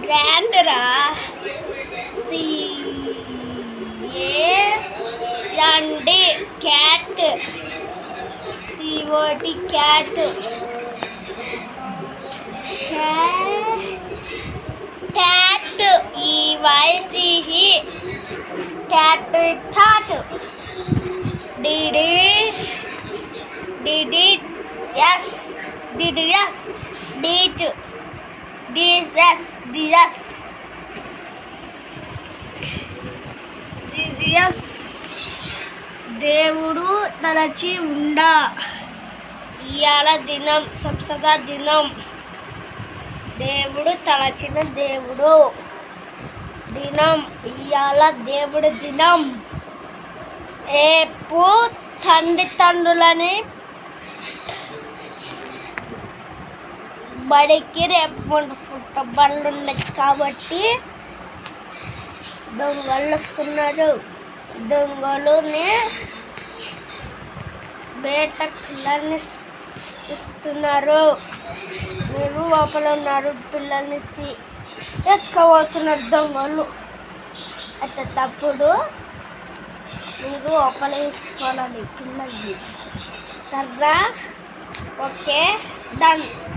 Brand రా. రండి cat. COT cat. టాట్. EYCE టాట్. టాట్. DDS DDS డీచ్. DSS GGS దేవుడు తలచి ఉండా. ఇయాల దినం సంస్థ దినం. దేవుడు తలచిన దేవుడు దినం. ఇయాల దేవుడు దినం. రేపు తండ్రులని బడికి రేపు ఫుట్బాల్ ఉండదు కాబట్టి దొంగలు వస్తున్నారు. దొంగలుని బయట పిల్లల్ని ఇస్తున్నారు. మీరు లోపల ఉన్నారు. పిల్లల్ని ఎత్తుకోబోతున్నారు దొంగలు. అట్లా తప్పుడు మీరు లోపల తీసుకోవాలని పిల్లల్ని. సర్రా? Okay, done.